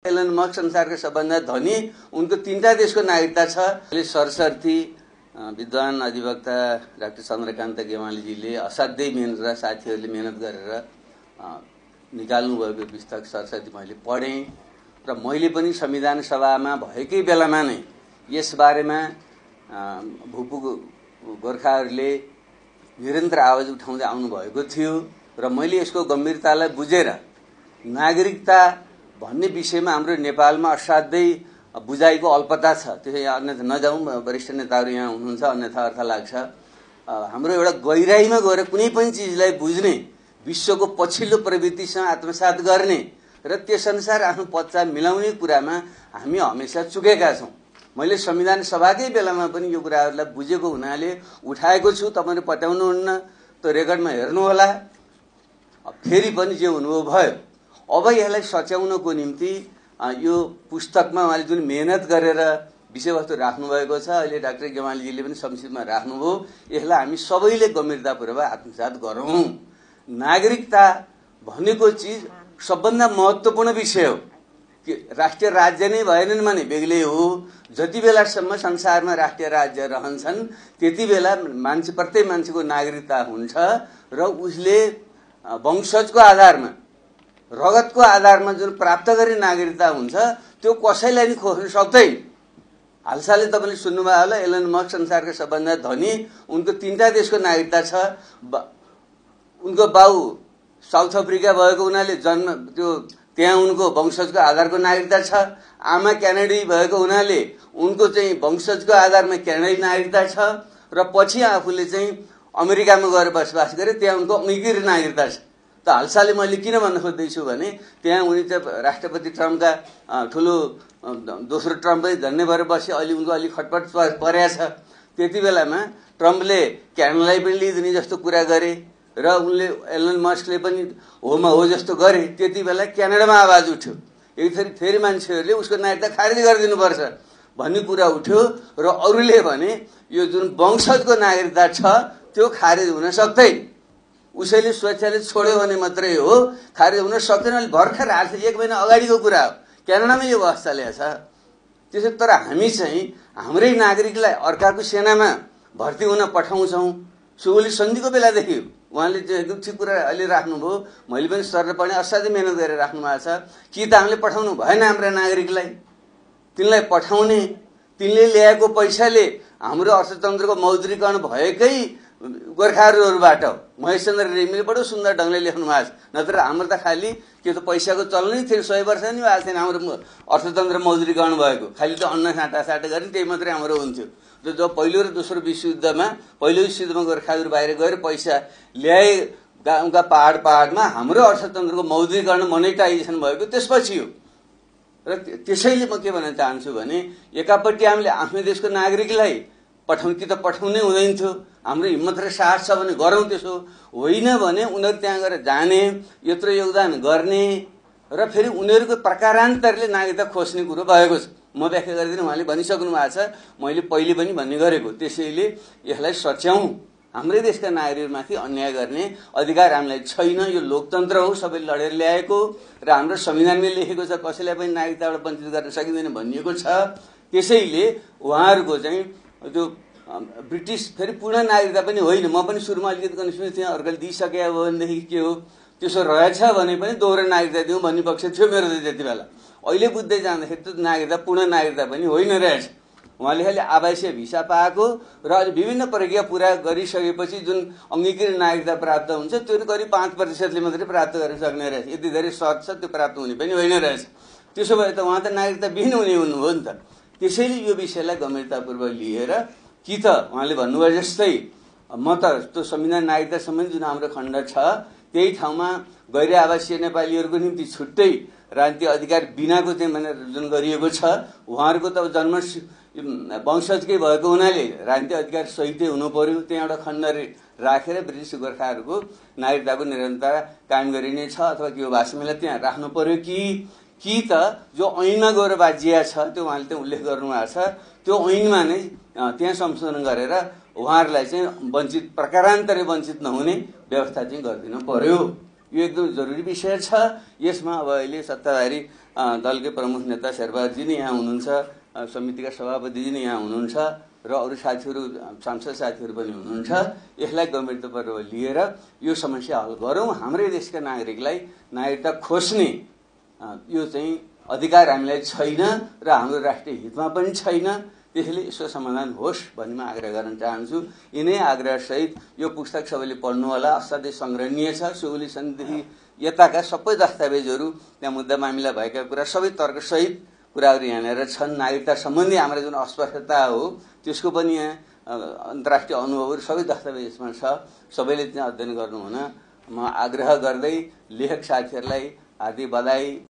Elon Musk संसारको सबभन्दा धनी उनको 3टा देशको नागरिकता छ। सरसर्थी विद्वान अधिवक्ता डाक्टर चन्द्रकान्त गेवालीजीले असाध्यै मेहनत र साथीहरूले मेहनत गरेर निकाल्नु भएको पुस्तक सरसर्थी मैले पढेँ र मैले पनि संविधान सभामा भएकै बेलामा नै यस बारेमा भूपू गोर्खाहरूले निरन्तर आवाज उठाउँदै आउनु भएको थियो र मैले यसको गम्भीरतालाई बुझेर नागरिकता भन्ने विषयमा हाम्रो नेपालमा असाध्यै बुझाइको अल्पता छ। त्यसै अन्यथा नजाउँ, वरिष्ठ नेताहरू यहाँ हुनुहुन्छ, अन्यथा अर्थ लाग्छ। हाम्रो एउटा गहिराइमा गएर कुनै पनि चिजलाई बुझ्ने, विश्वको पछिल्लो प्रवृत्तिसँग आत्मसात गर्ने र त्यसअनुसार आफ्नो पच्चा मिलाउने कुरामा हामी हमेसा चुकेका छौँ। मैले संविधान सभाकै बेलामा पनि यो कुराहरूलाई बुझेको हुनाले उठाएको छु। तपाईहरु पत्याउनुहुन्न, त्यो रेकर्डमा हेर्नुहोला। फेरि पनि जे हुनुभयो भयो। अब यसलाई सच्याउनको निम्ति यो पुस्तकमा उहाँले जुन मेहनत गरेर विषयवस्तु राख्नुभएको छ, अहिले डाक्टर गेवालीजीले पनि संक्षिप्तमा राख्नुभयो, यसलाई हामी सबैले गम्भीरतापूर्वक आत्मसात गरौँ। नागरिकता भनेको चिज सबभन्दा महत्त्वपूर्ण विषय हो। कि राष्ट्रिय राज्य नै भएनन् भने बेग्लै हो। जति बेलासम्म संसारमा राष्ट्रिय राज्य रहन्छन् त्यति बेला मान्छे, प्रत्येक मान्छेको नागरिकता हुन्छ र उसले वंशजको आधारमा, रगतको आधारमा जुन प्राप्त गर्ने नागरिकता हुन्छ त्यो कसैलाई नि खोज्न सक्दैन। हालसालै तपाईले सुन्नुभयो होला, एलन मस्क संसारको सबभन्दा धनी उनको 3टा देशको नागरिकता छ। उनको बाउ साउथ अफ्रिका भएको हुनाले जन्म त्यो त्यहाँ उनको वंशजको आधारको नागरिकता छ। आमा क्यानाडी भएको हुनाले उनको चाहिँ वंशजको आधारमा क्यानाडी नागरिकता छ र पछि आफूले चाहिँ अमेरिकामा गएर बसोबास गरे, त्यहाँ उनको अङ्गीकृत नागरिकता छ। त हालसालै मैले किन भन्न खोज्दैछु भने त्यहाँ उनी त राष्ट्रपति ट्रम्पका ठुलो दोस्रो ट्रम्पै धन्य भएर बसे। अहिले उनको अलि खटपट परेको छ। त्यति बेलामा ट्रम्पले क्यानाडालाई पनि लिइदिने जस्तो कुरा गरे र उनले एलन मस्कले पनि होमा हो जस्तो गरे। त्यति बेला क्यानाडामा आवाज उठ्यो, फेरि मान्छेहरूले उसको नागरिकता खारिज गरिदिनुपर्छ भन्ने कुरा उठ्यो र अरूले भने यो जुन वंशजको नागरिकता छ त्यो खारिज हुन सक्दैन, उसैले स्वेच्छाले छोड्यो भने मात्रै हो, खारिज हुन सक्दैन। अहिले भर्खर 1 महिना अगाडिको कुरा हो, क्यानाडामा यो अवस्था ल्याएको छ। त्यसो तर हामी चाहिँ हाम्रै नागरिकलाई अर्काको सेनामा भर्ती हुन पठाउँछौँ। सुगोली सन्धिको बेलादेखि उहाँले एकदम ठिक कुरा अहिले राख्नुभयो, मैले पनि सर पनि असाध्यै मेहनत गरेर राख्नु भएको छ। कि त हामीले पठाउनु भएन हाम्रा नागरिकलाई, तिनलाई पठाउने, तिनले ल्याएको पैसाले हाम्रो अर्थतन्त्रको मौद्रीकरण भएकै गोर्खाहरूबाट महेशचन्द्र रेग्मीले बडो सुन्दर ढङ्गले लेख्नु भएको छ। नत्र हाम्रो त खालि के त पैसाको चलनै थियो, 100 वर्ष नि भएको थिएन हाम्रो अर्थतन्त्र मौद्रीकरण भएको, खालि त अन्न साटासाट गर्ने त्यही मात्रै हाम्रो हुन्थ्यो। जब पहिलो र दोस्रो विश्वयुद्धमा, पहिलो विश्वयुद्धमा गोर्खाहरू बाहिर गएर पैसा ल्याए गाउँका पहाडमा, हाम्रो अर्थतन्त्रको मौद्रीकरण मोनेटाइजेसन भएको त्यसपछि हो। र त्यसैले म के भन्न चाहन्छु भने एकापट्टि हामीले आफ्नो देशको नागरिकलाई कि त पठाउनै हुँदैन थियो। हाम्रो हिम्मत र साहस छ भने गरौँ, त्यसो होइन भने उनीहरू त्यहाँ गएर जाने, यत्रो योगदान गर्ने र फेरि उनीहरूको प्रकारान्तरले नागरिकता खोज्ने कुरो भएको छ। म व्याख्या गरिदिनु, उहाँले भनिसक्नु भएको छ, मैले पहिले पनि भन्ने गरेको। त्यसैले यसलाई सच्याउँ। हाम्रै देशका नागरिकमाथि अन्याय गर्ने अधिकार हामीलाई छैन। यो लोकतन्त्र हो, सबैले लडेर ल्याएको र हाम्रो संविधानले लेखेको छ कसैलाई पनि नागरिकताबाट वञ्चित गर्न सकिँदैन भनिएको छ। त्यसैले उहाँहरूको चाहिँ त्यो ब्रिटिस फेरि पूर्ण नागरिकता पनि होइन। म पनि सुरुमा अलिकति कन्फ्युज थिएँ, अर्कोले दिइसके हो भनेदेखि के हो, त्यसो रहेछ भने पनि दोहोरो नागरिकता दिउँ भन्ने पक्ष थियो मेरो त्यति बेला। अहिले बुझ्दै जाँदाखेरि त्यो नागरिकता पूर्ण नागरिकता पनि होइन रहेछ। उहाँले खालि आवासीय भिसा पाएको र अहिले विभिन्न प्रक्रिया पुरा गरिसकेपछि जुन अङ्गीकृत नागरिकता प्राप्त हुन्छ त्यो करिब 5%ले मात्रै प्राप्त गर्न सक्ने रहेछ। यति धेरै सर्त छ, त्यो प्राप्त हुने पनि होइन रहेछ। त्यसो भए त उहाँ त नागरिकता विहीन हुने हुनुभयो नि त। त्यसैले यो विषयलाई गम्भीरतापूर्वक लिएर कि त उहाँले भन्नुभयो जस्तै म त त्यो संविधान नागरिकता सम्बन्धी जुन हाम्रो खण्ड छ त्यही ठाउँमा गैर आवासीय नेपालीहरूको निम्ति छुट्टै राजनीतिक अधिकार बिनाको चाहिँ भनेर जुन गरिएको छ, उहाँहरूको त जन्म वंशजकै भएको हुनाले राजनीतिक अधिकार सहितै हुनु पर्यो। त्यहाँ एउटा खण्ड राखेर ब्रिटिस गोर्खाहरूको नागरिकताको निरन्तरता कायम गरिने छ अथवा के हो भाषालाई त्यहाँ राख्नु पर्यो कि त जो ऐनमा गएर बाजिया छ त्यो उहाँले त्यहाँ उल्लेख गर्नुभएको छ, त्यो ऐनमा नै त्यहाँ संशोधन गरेर उहाँहरूलाई चाहिँ वञ्चित, प्रकारान्तरले वञ्चित नहुने व्यवस्था चाहिँ गरिदिनु पर्यो। यो एकदम जरुरी विषय छ। यसमा अब अहिले सत्ताधारी दलकै प्रमुख नेता शेरबहादुरजी नै यहाँ हुनुहुन्छ, समितिका सभापतिजी नै यहाँ हुनुहुन्छ र अरू साथीहरू सांसद साथीहरू पनि हुनुहुन्छ। यसलाई गम्भीरतापूर्वक लिएर यो समस्या हल गरौँ। हाम्रै देशका नागरिकलाई नागरिकता खोज्ने यो चाहिँ अधिकार हामीलाई छैन र हाम्रो राष्ट्रिय हितमा पनि छैन। त्यसैले यसको समाधान होस् भन्ने म आग्रह गर्न चाहन्छु। यिनै आग्रहसहित यो पुस्तक सबैले पढ्नु होला, असाध्यै संग्रहणीय छ। सुगौली सन्धिदेखि यताका सबै दस्तावेजहरू, त्यहाँ मुद्दा मामिला भएका कुरा सबै तर्कसहित कुराहरू यहाँनिर छन्। नागरिकता सम्बन्धी हाम्रो जुन अस्पष्टता हो त्यसको पनि यहाँ अन्तर्राष्ट्रिय अनुभवहरू सबै दस्तावेजमा छ। सबैले त्यहाँ अध्ययन गर्नु हुन म आग्रह गर्दै लेखक साथीहरूलाई हार्दिक बधाई